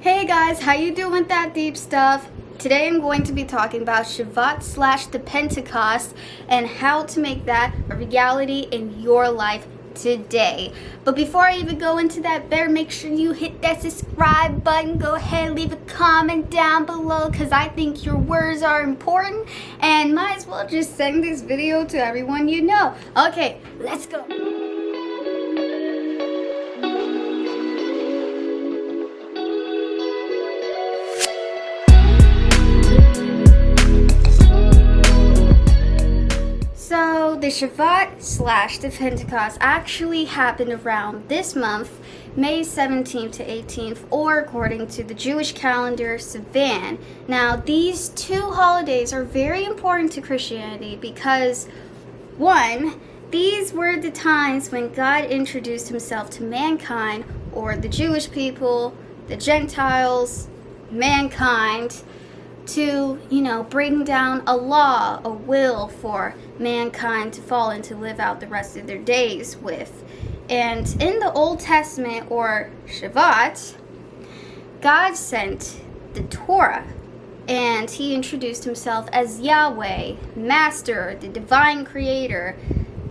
Hey guys, how you doing with that deep stuff? Today I'm going to be talking about Shabbat / the Pentecost and how to make that a reality in your life today. But before I even go into that, better make sure you hit that subscribe button. Go ahead, leave a comment down below because I think your words are important and might as well just send this video to everyone you know. Okay, let's go. So the Shabbat / the Pentecost actually happened around this month, May 17th to 18th, or according to the Jewish calendar, Sivan. Now these two holidays are very important to Christianity because, one, these were the times when God introduced himself to mankind, or the Jewish people, the Gentiles, mankind, to, bring down a law, a will for mankind to fall and to live out the rest of their days with. And in the Old Testament, or Shabbat, God sent the Torah, and he introduced himself as Yahweh, Master, the divine creator,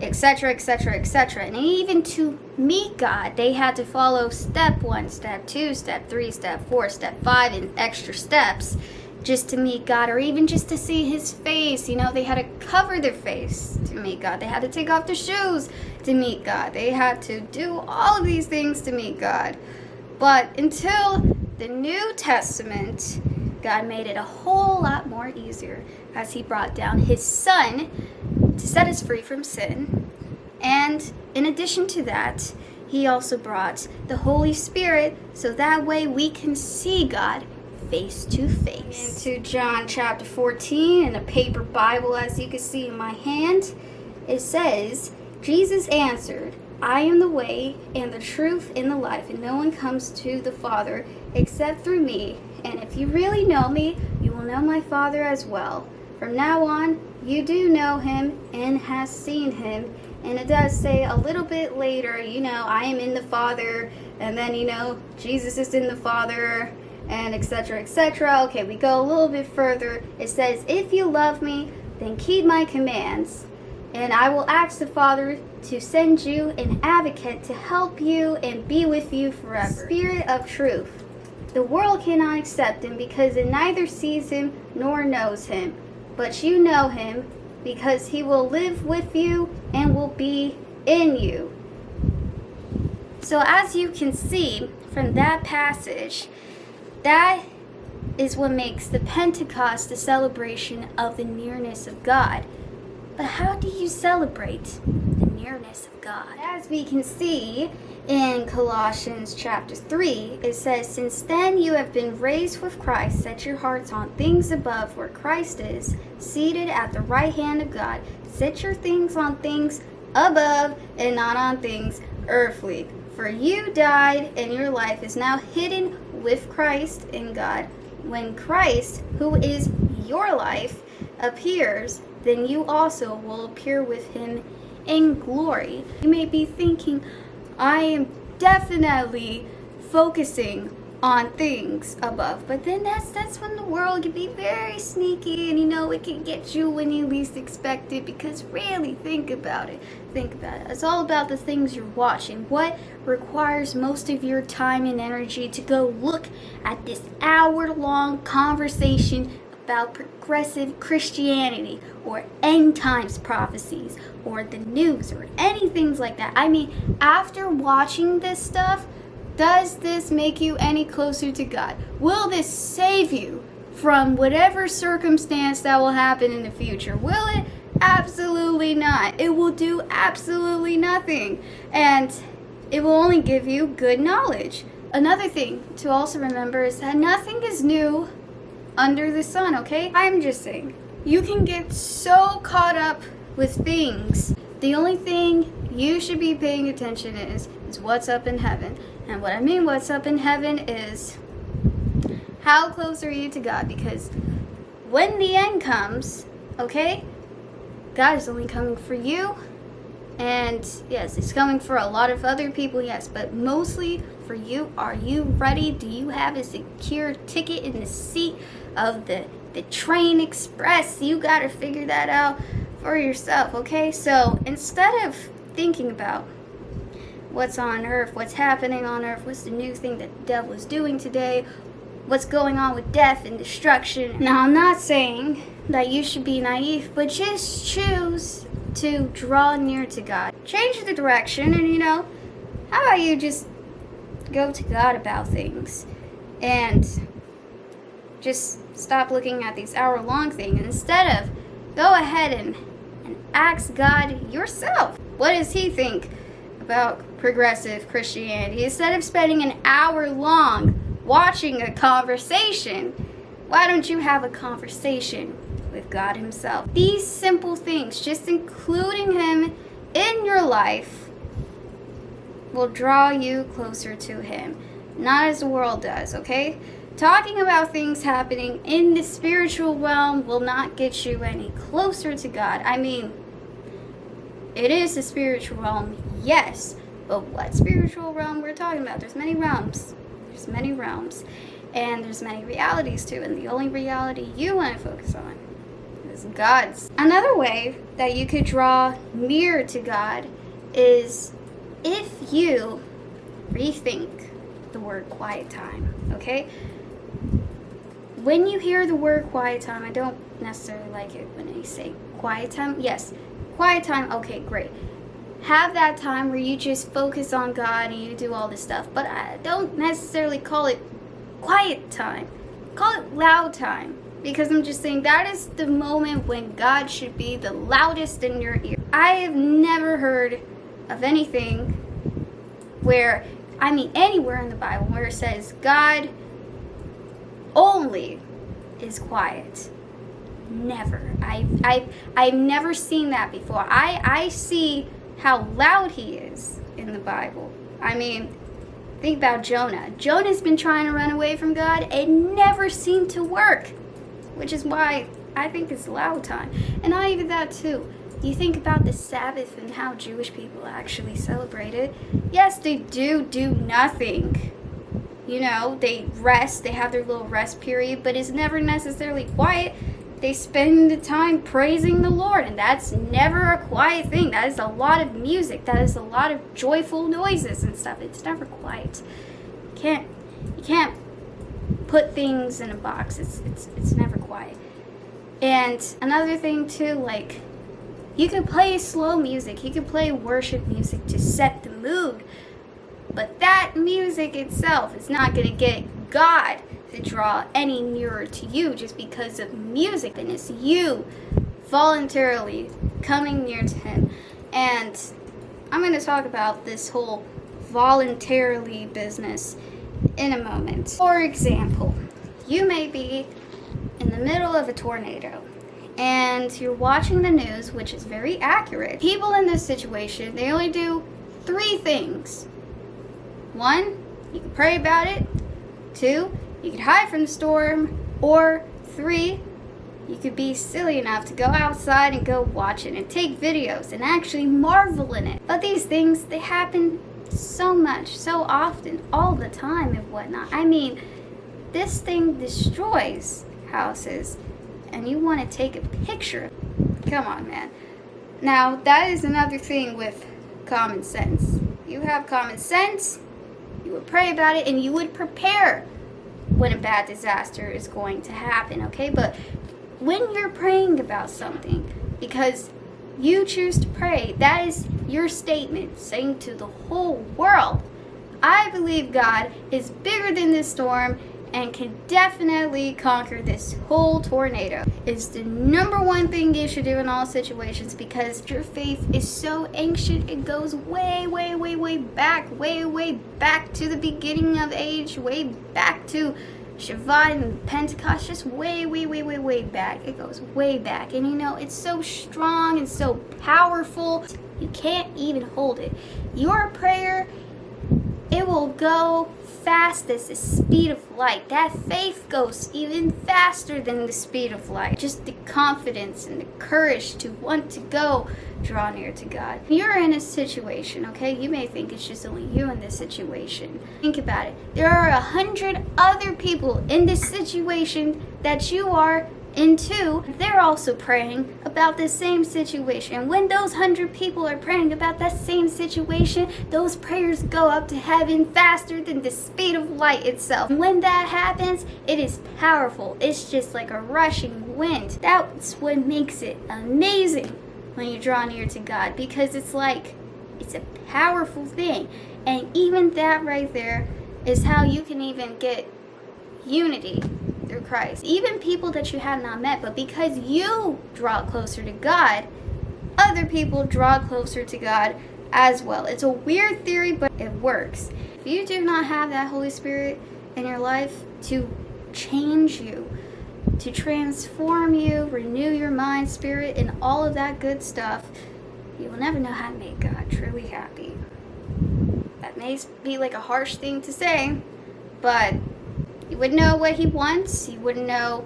etc., etc., etc. And even to meet God, they had to follow step 1, step 2, step 3, step 4, step 5, and extra steps just to meet God, or even just to see his face. They had to cover their face to meet God. They had to take off their shoes to meet God. They had to do all of these things to meet God. But until the New Testament, God made it a whole lot more easier as he brought down his Son to set us free from sin. And in addition to that, he also brought the Holy Spirit so that way we can see God face to face. Into John chapter 14 in a paper Bible, as you can see in my hand, it says, Jesus answered, I am the way and the truth and the life, and no one comes to the Father except through me. And if you really know me, you will know my Father as well. From now on, you do know him and has seen him. And it does say a little bit later, I am in the Father, and then, Jesus is in the Father, and etc., etc. Okay, we go a little bit further. It says, if you love me, then keep my commands, and I will ask the Father to send you an advocate to help you and be with you forever. Spirit of truth. The world cannot accept him because it neither sees him nor knows him, but you know him because he will live with you and will be in you. So as you can see from that passage, that is what makes the Pentecost the celebration of the nearness of God. But how do you celebrate the nearness of God? As we can see in Colossians chapter 3, it says, since then you have been raised with Christ, set your hearts on things above where Christ is, seated at the right hand of God. Set your things on things above and not on things earthly. For you died, and your life is now hidden with Christ in God. When Christ, who is your life, appears, then you also will appear with him in glory. You may be thinking, I am definitely focusing on things above, but then that's when the world can be very sneaky, and it can get you when you least expect it. Because really, think about it. It's all about the things you're watching. What requires most of your time and energy to go look at this hour-long conversation about progressive Christianity, or end times prophecies, or the news, or anything like that? I mean, after watching this stuff, does this make you any closer to God? Will this save you from whatever circumstance that will happen in the future? Will it? Absolutely not. It will do absolutely nothing. And it will only give you good knowledge. Another thing to also remember is that nothing is new under the sun, okay? I'm just saying, you can get so caught up with things. The only thing you should be paying attention is what's up in heaven. And what I mean what's up in heaven is, how close are you to God? Because when the end comes, okay, God is only coming for you. And yes, it's coming for a lot of other people, yes, but mostly for you. Are you ready? Do you have a secure ticket in the seat of the train express? You got to figure that out for yourself, okay? So instead of thinking about what's on earth, what's happening on earth, what's the new thing that the devil is doing today, what's going on with death and destruction. Now, I'm not saying that you should be naive, but just choose to draw near to God. Change the direction, and how about you just go to God about things and just stop looking at these hour-long things. Instead of go ahead and ask God yourself, what does he think about progressive Christianity? Instead of spending an hour long watching a conversation, why don't you have a conversation with God himself? These simple things, just including him in your life, will draw you closer to him, not as the world does, okay? Talking about things happening in the spiritual realm will not get you any closer to God. I mean, it is the spiritual realm, yes, but what spiritual realm we're talking about? There's many realms. There's many realms, and there's many realities too, and the only reality you want to focus on is God's. Another way that you could draw near to God is if you rethink the word quiet time, okay? When you hear the word quiet time, I don't necessarily like it when they say quiet time. Yes, quiet time, okay, great. Have that time where you just focus on God and you do all this stuff. But I don't necessarily call it quiet time. Call it loud time. Because I'm just saying that is the moment when God should be the loudest in your ear. I have never heard of anything where, anywhere in the Bible where it says God only is quiet. Never. I've never seen that before. I see how loud he is in the Bible. Think about Jonah. Jonah's been trying to run away from God and never seemed to work, which is why I think it's loud time. And not even that too. You think about the Sabbath and how Jewish people actually celebrate it. Yes, they do nothing. They rest, they have their little rest period, but it's never necessarily quiet. They spend the time praising the Lord, and that's never a quiet thing. That is a lot of music. That is a lot of joyful noises and stuff. It's never quiet. You can't put things in a box. It's never quiet. And another thing too, you can play slow music. You can play worship music to set the mood. But that music itself is not going to get God to draw any nearer to you just because of music. And it's you voluntarily coming near to him. And I'm going to talk about this whole voluntarily business in a moment. For example, you may be in the middle of a tornado and you're watching the news, which is very accurate. People in this situation, they only do 3 things. 1, you can pray about it. 2, you could hide from the storm. Or 3, you could be silly enough to go outside and go watch it and take videos and actually marvel in it. But these things, they happen so much, so often, all the time and whatnot. This thing destroys houses and you want to take a picture. Come on, man. Now, that is another thing with common sense. You have common sense, you would pray about it, and you would prepare when a bad disaster is going to happen, okay? But when you're praying about something, because you choose to pray, that is your statement saying to the whole world, I believe God is bigger than this storm and can definitely conquer this whole tornado. It's the number one thing you should do in all situations, because your faith is so ancient. It goes way, way, way, way back to the beginning of age, way back to Shabbat and Pentecost, just way, way, way, way, way back. It goes way back. And it's so strong and so powerful, you can't even hold it. Your prayer it will go fast as the speed of light. That faith goes even faster than the speed of light. Just the confidence and the courage to want to go draw near to God. You're in a situation, okay? You may think it's just only you in this situation. Think about it. There are 100 other people in this situation that you are into. They're also praying about the same situation. And when those 100 people are praying about that same situation, those prayers go up to heaven faster than the speed of light itself. And when that happens, it is powerful. It's just like a rushing wind. That's what makes it amazing when you draw near to God, because it's a powerful thing. And even that right there is how you can even get unity through Christ. Even people that you have not met, but because you draw closer to God, other people draw closer to God as well. It's a weird theory, but it works. If you do not have that Holy Spirit in your life to change you, to transform you, renew your mind, spirit, and all of that good stuff, you will never know how to make God truly happy. That may be like a harsh thing to say, but you wouldn't know what he wants, you wouldn't know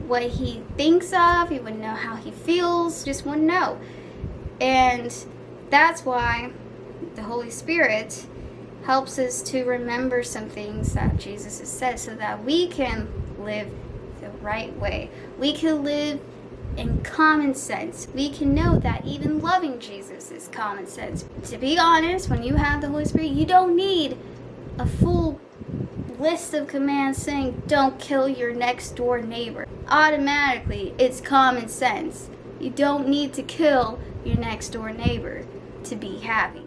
what he thinks of, you wouldn't know how he feels, just wouldn't know. And that's why the Holy Spirit helps us to remember some things that Jesus has said, so that we can live the right way. We can live in common sense. We can know that even loving Jesus is common sense. To be honest, when you have the Holy Spirit, you don't need a full list of commands saying don't kill your next door neighbor. Automatically, it's common sense. You don't need to kill your next door neighbor to be happy.